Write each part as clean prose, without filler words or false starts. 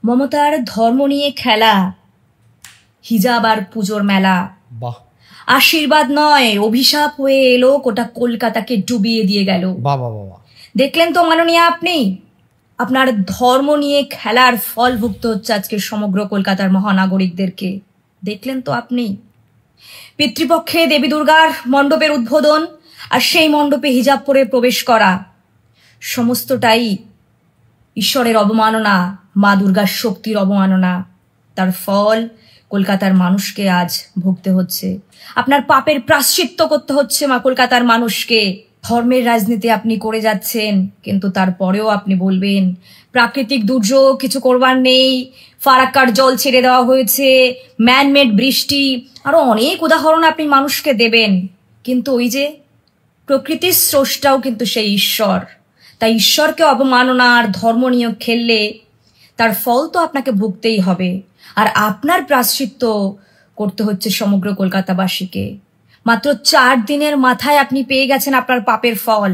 মমতার ধর্ম নিয়ে খেলা, হিজাব আর পুজোর মেলা। বাহ, আশীর্বাদ নয় অভিশাপ হয়ে এলো, গোটা কলকাতাকে ডুবিয়ে দিয়ে গেল। বাবা বাবা, দেখলেন তো মাননীয়া, আপনি আপনার ধর্ম নিয়ে খেলার ফল ভুগতে হচ্ছে আজকে সমগ্র কলকাতার মহানাগরিকদেরকে। দেখলেন তো আপনি পিতৃপক্ষে দেবী দুর্গার মণ্ডপের উদ্বোধন আর সেই মণ্ডপে হিজাব পরে প্রবেশ করা, সমস্তটাই ঈশ্বরের অবমাননা, মা দুর্গার শক্তির অবমাননা। তার ফল কলকাতার মানুষকে আজ ভুগতে হচ্ছে। আপনার পাপের প্রায়শ্চিত্ত করতে হচ্ছে মা কলকাতার মানুষকে। ধর্মের রাজনীতি আপনি করে যাচ্ছেন, কিন্তু তারপরেও আপনি বলবেন প্রাকৃতিক দুর্যোগ কিছু করবার নেই, ফারাক্কার জল ছেড়ে দেওয়া হয়েছে, ম্যানমেড বৃষ্টি, আরো অনেক উদাহরণ আপনি মানুষকে দেবেন। কিন্তু ওই যে প্রকৃতির স্রষ্টাও কিন্তু সেই ঈশ্বর। তাই ঈশ্বরকে অবমাননা আর ধর্ম নিয়ে খেললে তার ফল তো আপনাকে ভুগতেই হবে। আর আপনার প্রায়শ্চিত্ত করতে হচ্ছে সমগ্র কলকাতাবাসীকে। মাত্র 4 দিনের মাথায় আপনি পেয়ে গেছেন আপনার পাপের ফল।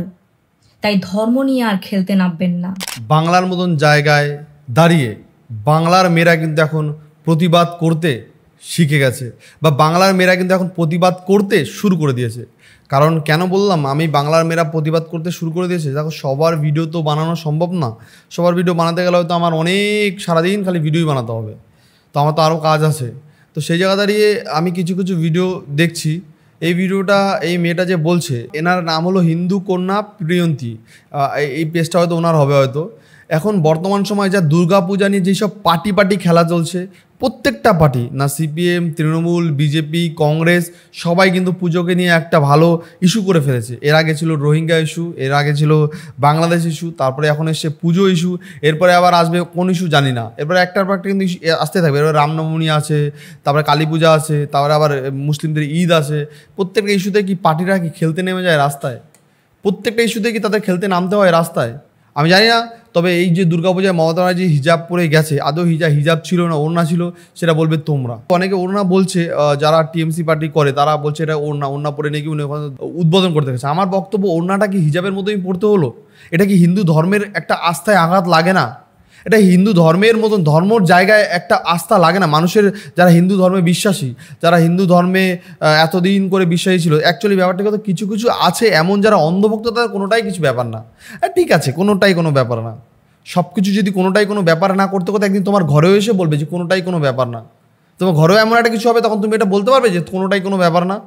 তাই ধর্ম নিয়ে আর খেলতে নামবেন না। বাংলার মতন জায়গায় দাঁড়িয়ে বাংলার মেয়েরা কিন্তু এখন প্রতিবাদ করতে শিখে গেছে, বা বাংলার মেয়েরা কিন্তু এখন প্রতিবাদ করতে শুরু করে দিয়েছে। কারণ কেন বললাম আমি বাংলার মেয়েরা প্রতিবাদ করতে শুরু করে দিয়েছে? দেখো, সবার ভিডিও তো বানানো সম্ভব না। সবার ভিডিও বানাতে গেলে হয়তো আমার অনেক সারাদিন খালি ভিডিওই বানাতে হবে, তো আমার তো আরও কাজ আছে। তো সেই জায়গা দাঁড়িয়ে আমি কিছু কিছু ভিডিও দেখছি। এই ভিডিওটা, এই মেয়েটা যে বলছে, এনার নাম হলো হিন্দু কন্যা প্রিয়ন্তী। এই পেজটা হয়তো ওনার হবে হয়তো। এখন বর্তমান সময় যা দুর্গাপূজা নিয়ে যেসব পার্টি খেলা চলছে, প্রত্যেকটা পার্টি, না সিপিএম, তৃণমূল, বিজেপি, কংগ্রেস, সবাই কিন্তু পুজোকে নিয়ে একটা ভালো ইস্যু করে ফেলেছে। এর আগে ছিল রোহিঙ্গা ইস্যু, এর আগে ছিল বাংলাদেশ ইস্যু, তারপরে এখন এসছে পুজো ইস্যু, এরপরে আবার আসবে কোন ইস্যু জানি না। এরপরে একটার পর একটা কিন্তু আসতে থাকবে। এবার রামনবমী আছে, তারপরে কালী পূজা আছে, তারপরে আবার মুসলিমদের ঈদ আছে। প্রত্যেকটা ইস্যুতে কি পার্টিরা কি খেলতে নেমে যায় রাস্তায়? প্রত্যেকটা ইস্যুতে কি তাদের খেলতে নামতে হয় রাস্তায়? আমি জানি না। তবে এই যে দুর্গাপূজায় মমতা ব্যানার্জি হিজাব পরে গেছে, আদৌ হিজাব ছিল না ওড়না ছিল, সেটা বলবে তোমরা। অনেকে ওড়না বলছে, যারা টিএমসি পার্টি করে তারা বলছে এটা ওড়না পরে নাকি উনি উদ্বোধন করতে গেছে। আমার বক্তব্য, ওড়নাটা কি হিজাবের মতোই পড়তে হলো? এটা কি হিন্দু ধর্মের একটা আস্থায় আঘাত লাগে না? এটা হিন্দু ধর্মের মতন ধর্মর জায়গায় একটা আস্থা লাগে না মানুষের? যারা হিন্দু ধর্মে বিশ্বাসী, যারা হিন্দু ধর্মে এতদিন করে বিশ্বাসী ছিল, অ্যাকচুয়ালি ব্যাপারটা কত কিছু কিছু আছে এমন যারা অন্ধভক্ত, তাদের কোনোটাই কিছু ব্যাপার না। ঠিক আছে, কোনোটাই কোনো ব্যাপার না। সব কিছু যদি কোনোটাই কোনো ব্যাপার না করতে করতে একদিন তোমার ঘরেও এসে বলবে যে কোনোটাই কোনো ব্যাপার না, তোমার ঘরেও এমন একটা কিছু হবে, তখন তুমি এটা বলতে পারবে যে কোনোটাই কোনো ব্যাপার না।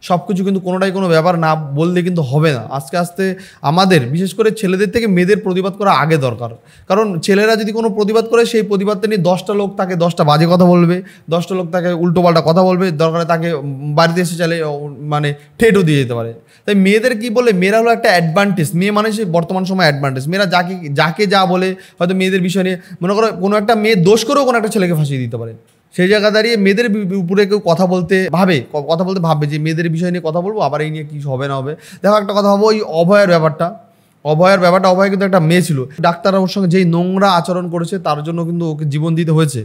সব কিছু কিন্তু কোনোটাই কোনো ব্যাপার না বললে কিন্তু হবে না। আস্তে আস্তে আমাদের, বিশেষ করে ছেলেদের থেকে মেয়েদের প্রতিবাদ করা আগে দরকার। কারণ ছেলেরা যদি কোনো প্রতিবাদ করে, সেই প্রতিবাদটা নিয়ে 10টা লোক তাকে 10টা বাজে কথা বলবে, 10টা লোক তাকে উল্টোপাল্টা কথা বলবে, দরকারে তাকে বাড়িতে এসে চালে মানে ঠেটও দিয়ে যেতে পারে। তাই মেয়েদের কি বলে, মেয়েরা হলো একটা অ্যাডভান্টেজ। মেয়ে মানে সে বর্তমান সময় অ্যাডভান্টেজ। মেয়েরা যাকে যা বলে, হয়তো মেয়েদের বিষয় নিয়ে মনে করো কোনো একটা মেয়ে দোষ করেও কোনো একটা ছেলেকে ফাঁসিয়ে দিতে পারে। সেই জায়গা দাঁড়িয়ে মেয়েদের উপরে কেউ কথা বলতে ভাববে যে মেয়েদের বিষয় নিয়ে কথা বলবো, আবার এই নিয়ে কী হবে না হবে। দেখো, একটা কথা ভাবো, ওই অভয়ের ব্যাপারটা, অভয় কিন্তু একটা মেয়ে ছিল। ডাক্তাররা ওর সঙ্গে যেই নোংরা আচরণ করেছে, তার জন্য কিন্তু ওকে জীবন দিতে হয়েছে।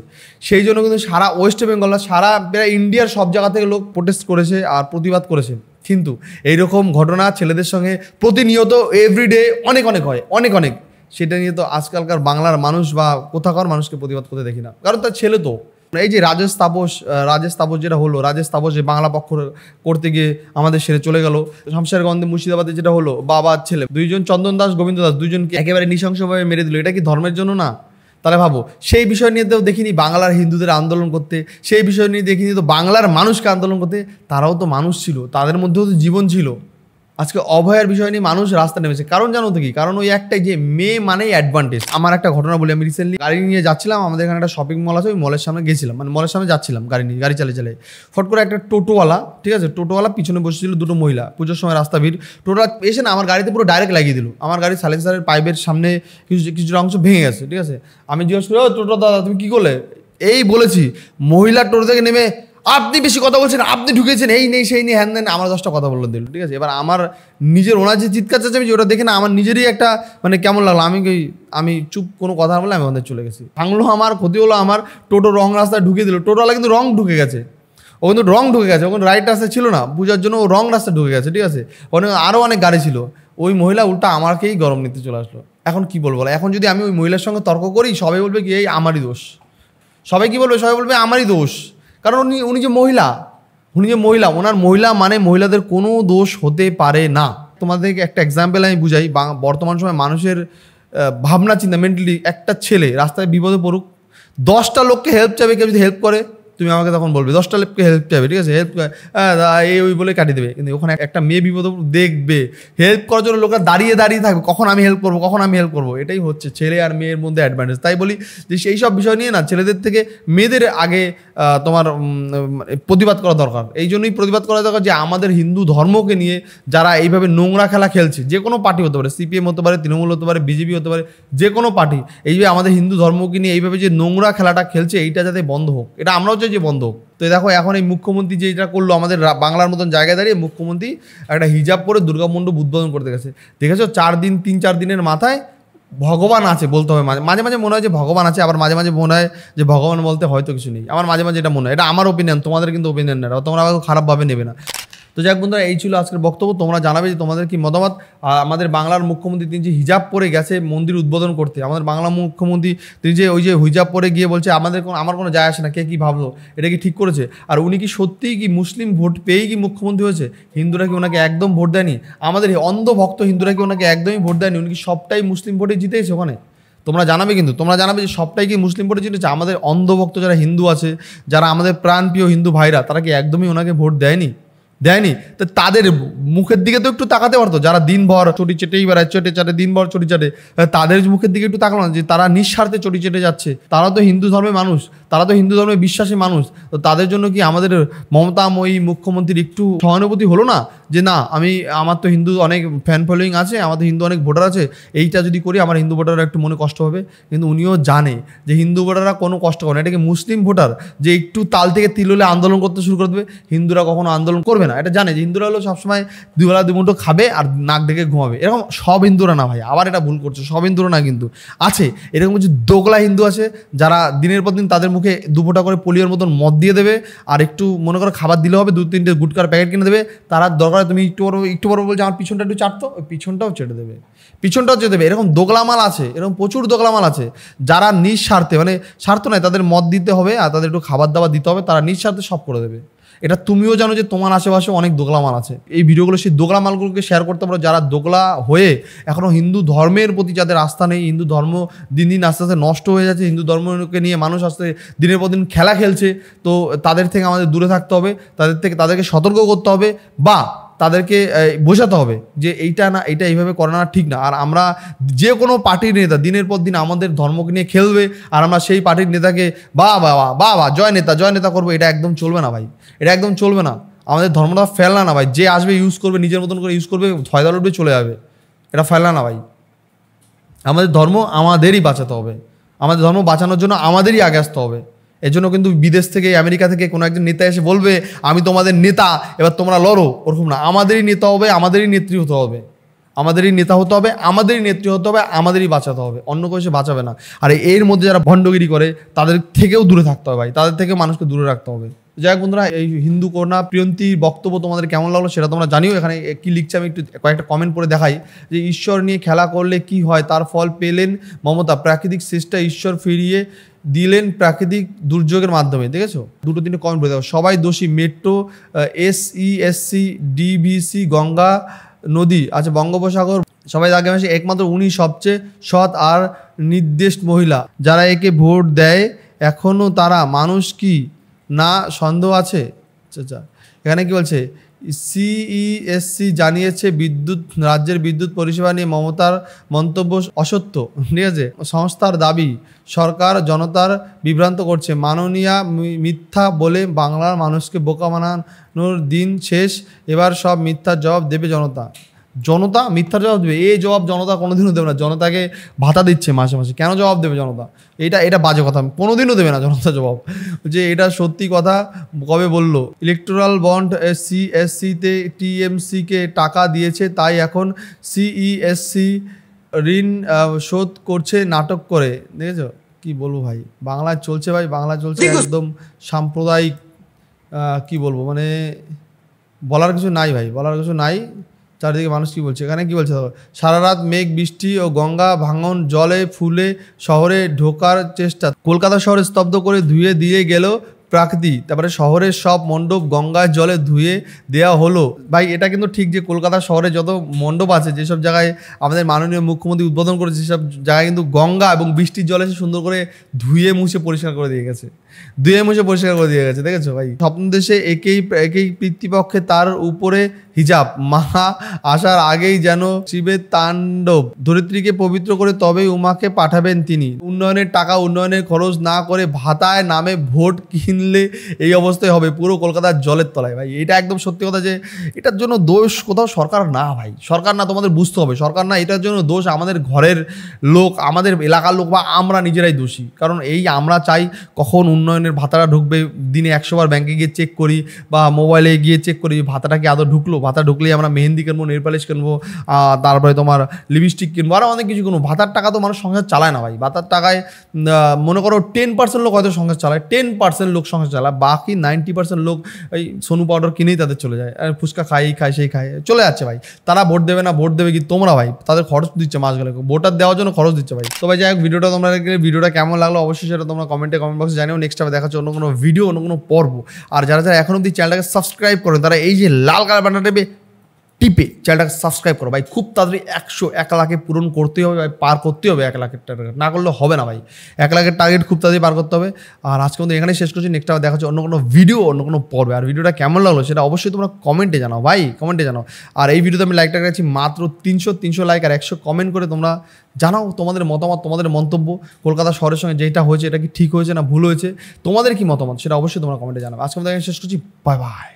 সেই জন্য কিন্তু সারা ওয়েস্ট বেঙ্গল, সারা প্রায় ইন্ডিয়ার সব জায়গা থেকে লোক প্রোটেস্ট করেছে আর প্রতিবাদ করেছে। কিন্তু এইরকম ঘটনা ছেলেদের সঙ্গে প্রতিনিয়ত এভরিডে অনেক হয়, অনেক। সেটা নিয়ে তো আজকালকার বাংলার মানুষ বা কোথাকার মানুষকে প্রতিবাদ করতে দেখি না, কারণ তার ছেলে তো। এই যে রাজেশ তাপস যেটা হলো, রাজেশ তাপস যে বাংলা পক্ষ করতে গিয়ে আমাদের সেরে চলে গেল। শামশেরগঞ্জে, মুর্শিদাবাদে যেটা হলো, বাবার ছেলে দুইজন, চন্দন দাস, গোবিন্দ দাস, দুইজনকে একেবারে নৃশংসভাবে মেরে দিল। এটা কি ধর্মের জন্য না? তাহলে ভাবো, সেই বিষয় নিয়ে তো দেখিনি বাংলার হিন্দুদের আন্দোলন করতে, সেই বিষয় নিয়ে দেখিনি তো বাংলার মানুষকে আন্দোলন করতে। তারাও তো মানুষ ছিল, তাদের মধ্যেও তো জীবন ছিল। আজকে অভয়ের বিষয় নিয়ে মানুষ রাস্তা নেমেছে। কারণ জানো তো কি? কারণ ওই একটাই, যে মেয়ে মানেই অ্যাডভান্টেজ। আমার একটা ঘটনা বলি, আমি রিসেন্টলি গাড়ি নিয়ে যাচ্ছিলাম, আমাদের এখানে একটা শপিং মল আছে, ওই মলের সামনে গেছিলাম, মানে মলের সামনে যাচ্ছিলাম গাড়ি চালিয়ে ফট করে একটা টোটোওয়ালা, ঠিক আছে, টোটোওয়ালা পিছনে বসেছিল দুটো মহিলা, পুজোর সময় রাস্তা ভিড়, টোটোটা এসে না আমার গাড়িতে পুরো ডাইরেক্ট লাগিয়ে দিল। আমার গাড়ির সাইলেন্সারের পাইপের সামনে কিছুটা অংশ ভেঙে গেছে, ঠিক আছে। আমি জিজ্ঞেস করি, ও টোটো দাদা তুমি কী করলে? এই বলেছি, মহিলা টোটো থেকে নেমে, আপনি বেশি কথা বলছেন, আপনি ঢুকেছেন, এই নেই সেই নেই, হ্যান দেন, আমার 10টা কথা বললো দিল, ঠিক আছে। এবার আমার নিজের ওনার যে চিৎকার চাচ্ছি ওটা দেখে না আমার নিজেরই একটা মানে কেমন লাগলো। আমি চুপ, কোনো কথা বলে আমি ওদের চলে গেছি। ভাঙলো আমার, ক্ষতি হলো আমার, টোটো রং রাস্তায় ঢুকে দিল। টোটোওয়ালা কিন্তু রং ঢুকে গেছে, ও কিন্তু রং ঢুকে গেছে, ওখানে রাইট রাস্তা ছিল না পূজার জন্য, ও রং রাস্তা ঢুকে গেছে, ঠিক আছে। ওখানে আরও অনেক গাড়ি ছিল। ওই মহিলা উল্টা আমাকেই গরম নিতে চলে আসলো। এখন কি বলবো, এখন যদি আমি ওই মহিলার সঙ্গে তর্ক করি সবাই বলবে কি এই আমারই দোষ, সবাই কি বলবে, সবাই বলবে আমারই দোষ, কারণ উনি যে মহিলা, ওনার মহিলা মানে মহিলাদের কোনো দোষ হতে পারে না। তোমাদেরকে একটা এক্সাম্পল আমি বুঝাই। বর্তমান সময় মানুষের ভাবনা চিন্তা মেন্টালি, একটা ছেলে রাস্তায় বিপদে পড়ুক, 10টা লোককে হেল্প চাইবে, কেউ যদি হেল্প করে তুমি আমাকে তখন বলবে 10টা লোককে হেল্প চাইবে, ঠিক আছে, হেল্প এই ওই বলে কাটিয়ে দেবে। কিন্তু ওখানে একটা মেয়ে বিপদে দেখবে, হেল্প করার জন্য লোকরা দাঁড়িয়ে থাকবে, কখন আমি হেল্প করবো। এটাই হচ্ছে ছেলে আর মেয়ের মধ্যে অ্যাডভান্টেজ। তাই বলি যে সেই সব বিষয় নিয়ে না ছেলেদের থেকে মেয়েদের আগে তোমার প্রতিবাদ করা দরকার। এই জন্যই প্রতিবাদ করা দরকার যে আমাদের হিন্দু ধর্মকে নিয়ে যারা এইভাবে নোংরা খেলা খেলছে, যে কোনো পার্টি হতে পারে, সিপিএম হতে পারে, তৃণমূল হতে পারে, বিজেপি হতে পারে, যে কোনো পার্টি এইভাবে আমাদের হিন্দু ধর্মকে নিয়ে এইভাবে যে নোংরা খেলাটা খেলছে, এইটা যাতে বন্ধ হোক, এটা আমরাও চাই যে বন্ধ হোক। তো দেখো এখন এই মুখ্যমন্ত্রী যেটা করলো, আমাদের বাংলার মতন জায়গায় দাঁড়িয়ে মুখ্যমন্ত্রী একটা হিজাব পরে দুর্গা মণ্ডপ উদ্বোধন করতে গেছে। দেখেছো 3-4 দিনের মাথায় ভগবান আছে বলতে হবে, মাঝে মাঝে মনে হয় যে ভগবান আছে, আবার মাঝে মাঝে মনে হয় যে ভগবান বলতে হয়তো কিছু নেই। আমার মাঝে মাঝে এটা মনে হয়, এটা আমার ওপিনিয়ন, তোমাদের কিন্তু ওপিনিয়ন না, তোমরা আমাকে খারাপভাবে নেবে না। তো যাক বন্ধুরা, এই ছিল আজকের বক্তব্য। তোমরা জানাবে যে তোমাদের কি মতামত। আমাদের বাংলার মুখ্যমন্ত্রী তিনি যে হিজাব পরে গেছে মন্দির উদ্বোধন করতে, আমাদের বাংলা মুখ্যমন্ত্রী তিনি যে ওই যে হিজাব পরে গিয়ে বলছে আমার কোনো যায় আসে না, কে কী ভাবলো, এটা কি ঠিক করেছে? আর উনি কি সত্যিই কি মুসলিম ভোট পেয়েই কি মুখ্যমন্ত্রী হয়েছে? হিন্দুরা কি ওনাকে একদম ভোট দেয়নি? আমাদের অন্ধ ভক্ত হিন্দুরা কি ওনাকে একদমই ভোট দেয়নি? উনি কি সবটাই মুসলিম ভোটে জিতেছে ওখানে? তোমরা জানাবে, কিন্তু তোমরা জানাবে যে সবটাই কি মুসলিম ভোটে জিতেছে? আমাদের অন্ধভক্ত যারা হিন্দু আছে, যারা আমাদের প্রাণপ্রিয় হিন্দু ভাইরা, তারা কি একদমই ওনাকে ভোট দেয়নি? তো তাদের মুখের দিকে তো একটু তাকাতে পারতো, যারা দিনভর চটি চেটেই বেড়ায়, চাটে দিনভর চটি চাটে, তাদের মুখের দিকে একটু তাকানো না যে তারা নিঃস্বার্থে চটি চেটে যাচ্ছে। তারা তো হিন্দু ধর্মের মানুষ, তারা তো হিন্দু ধর্মে বিশ্বাসী মানুষ। তো তাদের জন্য কি আমাদের মমতাময়ী মুখ্যমন্ত্রীর একটু সহানুভূতি হলো না যে না, আমার তো হিন্দু অনেক ফ্যান ফলোয়িং আছে, আমাদের হিন্দু অনেক ভোটার আছে, এইটা যদি করি আমার হিন্দু ভোটাররা একটু মনে কষ্ট হবে? কিন্তু উনিও জানে যে হিন্দু ভোটাররা কোনো কষ্ট করে না, এটাকে মুসলিম ভোটার যে একটু তাল থেকে তিল হলে আন্দোলন করতে শুরু করে দেবে, হিন্দুরা কখনো আন্দোলন করবে না। এটা জানে যে হিন্দুরা হলো সবসময় দুবেলা দুমুঠো খাবে আর নাক ডেকে ঘুমাবে। এরকম সব হিন্দুরা না ভাই, আবার এটা ভুল করছে, সব হিন্দুরা না, কিন্তু আছে এরকম কিছু দোগলা হিন্দু আছে যারা দিনের পর দিন তাদের মুখে দুপোটা করে পোলিওর মতন মদ দিয়ে দেবে, আর একটু মনে করো খাবার দিলে হবে, 2-3টে গুটকার প্যাকেট কিনে দেবে। তারা দরকার তুমি একটু বড় বলছে আমার পিছনটা একটু চাটতো, ওই পিছনটাও চেটে দেবে, পিছনটাও চেটে দেবে। এরকম দোগলামাল আছে, এরকম প্রচুর দোগলামাল আছে যারা নিঃস্বার্থে, মানে স্বার্থ নয়, তাদের মদ দিতে হবে আর তাদের একটু খাবার দাবার দিতে হবে, তারা নিঃস্বার্থে সব করে দেবে। এটা তুমিও জানো যে তোমার আশেপাশে অনেক দোগলামাল আছে। এই ভিডিওগুলো সেই দোগলামালগুলোকে শেয়ার করতে পারো, যারা দোগলা হয়ে এখনও হিন্দু ধর্মের প্রতি যাদের আস্থা নেই, হিন্দু ধর্ম দিন দিন আস্তে আস্তে নষ্ট হয়ে যাচ্ছে, হিন্দু ধর্মকে নিয়ে মানুষ আস্তে দিনের পর দিন খেলা খেলছে। তো তাদের থেকে আমাদের দূরে থাকতে হবে, তাদেরকে সতর্ক করতে হবে, বা তাদেরকে বোঝাতে হবে যে এইটা না, এইটা এইভাবে করা না, ঠিক না। আর আমরা যে কোনো পার্টির নেতা দিনের পর দিন আমাদের ধর্মকে নিয়ে খেলবে, আর আমরা সেই পার্টির নেতাকে বা জয় নেতা করবো, এটা একদম চলবে না ভাই, এটা একদম চলবে না। আমাদের ধর্মটা ফেলনা না ভাই, যে আসবে ইউজ করবে, নিজের মতন করে ইউজ করবে, ফয়দা লুটবে, চলে যাবে, এটা ফেলনা না ভাই। আমাদের ধর্ম আমাদেরই বাঁচাতে হবে, আমাদের ধর্ম বাঁচানোর জন্য আমাদেরই আগে আসতে হবে। এজন্য কিন্তু বিদেশ থেকে, আমেরিকা থেকে কোনো একজন নেতা এসে বলবে আমি তোমাদের নেতা, এবার তোমরা লড়ো, ওরকম না। আমাদেরই নেতা হবে, আমাদেরই নেত্রী হতে হবে, আমাদেরই নেতা হতে হবে, আমাদেরই নেত্রী হতে হবে, আমাদেরই বাঁচাতে হবে, অন্য কেউ এসে বাঁচাবে না। আর এর মধ্যে যারা ভণ্ডগিরি করে তাদের থেকেও দূরে থাকতে হবে ভাই, তাদের থেকে মানুষকে দূরে রাখতে হবে। যাই হোক বন্ধুরা, এই হিন্দু কন্যা প্রিয়ন্তীর বক্তব্য তোমাদের কেমন লাগলো সেটা তোমরা জানিও। এখানে কি লিখছে আমি একটু কয়েকটা কমেন্ট করে দেখাই যে ঈশ্বর নিয়ে খেলা করলে কি হয়, তার ফল পেলেন মমতা, প্রাকৃতিক চেষ্টা ঈশ্বর ফিরিয়ে দিলেন প্রাকৃতিক দুর্যোগের মাধ্যমে। দেখেছো, 2-3 কমেন্ট করে দেখো, সবাই দোষী, মেট্রো, SESC, DVC, গঙ্গা নদী, আচ্ছা বঙ্গোপসাগর, সবাই আগে মাসে একমাত্র উনি সবচেয়ে সৎ আর নির্দেশ মহিলা, যারা একে ভোট দেয় এখনও তারা মানুষ কি না সন্দেহ আছে। আচ্ছা, এখানে কি বলছে, CESC জানিয়েছে রাজ্যের বিদ্যুৎ পরিষেবা নিয়ে মমতার মন্তব্য অসত্য, ঠিক আছে। সংস্থার দাবি সরকার জনতার বিভ্রান্ত করছে, মাননীয়া মিথ্যা বলে বাংলার মানুষকে বোকা বানানোর দিন শেষ, এবার সব মিথ্যার জবাব দেবে জনতা মিথ্যার জবাব দেবে। এই জবাব জনতা কোনোদিনও দেবে না, জনতাকে ভাতা দিচ্ছে মাসে মাসে, কেন জবাব দেবে জনতা? এটা বাজে কথা, কোনোদিনও দেবে না জনতা জবাব, যে এটা সত্যি কথা কবে বললো। ইলেকটোরাল বন্ড CSC-তে TMC-কে টাকা দিয়েছে, তাই এখন CESC ঋণ শোধ করছে নাটক করে। দেখেছো, কি বলবো ভাই, বাংলায় চলছে ভাই, বাংলা চলছে একদম সাম্প্রদায়িক, কি বলবো, মানে বলার কিছু নাই ভাই, বলার কিছু নাই। চারিদিকে মানুষ কী বলছে, এখানে কী বলছে দেখো, সারা রাত মেঘ বৃষ্টি ও গঙ্গা ভাঙন জলে ফুলে শহরে ঢোকার চেষ্টা, কলকাতা শহরে স্তব্ধ করে ধুয়ে দিয়ে গেল প্রাকৃতি, তারপরে শহরের সব মণ্ডপ গঙ্গার জলে ধুয়ে দেওয়া হলো। ভাই এটা কিন্তু ঠিক যে কলকাতা শহরে যত মণ্ডপ আছে, যেসব জায়গায় আমাদের মাননীয় মুখ্যমন্ত্রী উদ্বোধন করেছে, সেসব জায়গায় কিন্তু গঙ্গা এবং বৃষ্টির জলে সে সুন্দর করে ধুয়ে মুছে পরিষ্কার করে দিয়ে গেছে, দেখেছো ভাই। স্বপ্ন দেশে একেই পিতৃপক্ষে তার উপরে হিজাব, মা আসার আগেই যেন শিবের তাণ্ডব, ধরিত্রীকে পবিত্র করে তবেই উমাকে পাঠাবেন তিনি। উন্নয়নের টাকা উন্নয়নের খরচ না করে ভাতায় নামে ভোট কিনলে এই অবস্থায় হবে, পুরো কলকাতার জলের তলায়। ভাই এটা একদম সত্যি কথা যে এটার জন্য দোষ কোথাও সরকার না ভাই, সরকার না, তোমাদের বুঝতে হবে সরকার না, এটার জন্য দোষ আমাদের ঘরের লোক, আমাদের এলাকার লোক, বা আমরা নিজেরাই দোষী। কারণ এই আমরা চাই কখন উন্নয়নের ভাতাটা ঢুকবে, দিনে 100 বার ব্যাংকে গিয়ে চেক করি বা মোবাইলে গিয়ে চেক করি ভাতাটা কি আদৌ ঢুকলো, ভাতা ঢুকলেই আমরা মেহেন্দি কিনবো, নেল পালিশ কিনবো, তারপরে তোমার লিপস্টিক কিনবো, আরও অনেক কিছু কিনবো। ভাতার টাকা তো মানুষ সংসার চালায় না ভাই, ভাতার টাকায় মনে করো 10% লোক হয়তো সংসার চালায়, 10% লোক সংসার চালায়, বাকি 90% লোক এই সোনু পাউডার কিনেই তাদের চলে যায়, আর ফুচকা খাই সেই খায় চলে যাচ্ছে ভাই। তারা ভোট দেবে না, ভোট দেবে কি তোমরা ভাই, তাদের খরচ দিচ্ছে মাস গেলে, ভোটার দেওয়ার জন্য খরচ দিচ্ছে ভাই। তো ভাই যাই হোক, ভিডিওটা কেমন লাগলো অবশ্যই সেটা তোমরা কমেন্ট বক্সে জানিও। নেক্সট টাইমে দেখা হচ্ছে অন্য কোনো ভিডিও, অন্য কোনো পর্ব। আর যারা এখন অবধি চ্যানেলটাকে সাবস্ক্রাইব করেন, তারা এই যে লাল কালার বাটনটা টিপে চ্যানেলটাকে সাবস্ক্রাইব করো ভাই। খুব তাড়াতাড়ি 1 লাখে পূরণ করতেই হবে ভাই, পার করতেই হবে 1 লাখের টার্গেট, না করলে হবে না ভাই। 1 লাখের টার্গেট খুব তাড়াতাড়ি পার করতে হবে। আর আজকে মধ্যে এখানেই শেষ করছি, নেক্সট টাইমে দেখা হচ্ছে অন্য কোনো ভিডিও, অন্য কোনো পর্বে। আর ভিডিওটা কেমন লাগলো সেটা অবশ্যই তোমরা কমেন্টে জানাও ভাই, কমেন্টে জানাও। আর এই ভিডিওতে আমি লাইকটা করেছি মাত্র 300 লাইক, আর 100 কমেন্ট করে তোমরা জানাও তোমাদের মতামত, তোমাদের মন্তব্য কলকাতা শহরের সঙ্গে যেটা হয়েছে এটা কি ঠিক হয়েছে না ভুল হয়েছে, তোমাদের কি মতামত সেটা অবশ্যই তোমরা কমেন্টে জানাও। আজকে মধ্যে শেষ করছি, বাই বাই।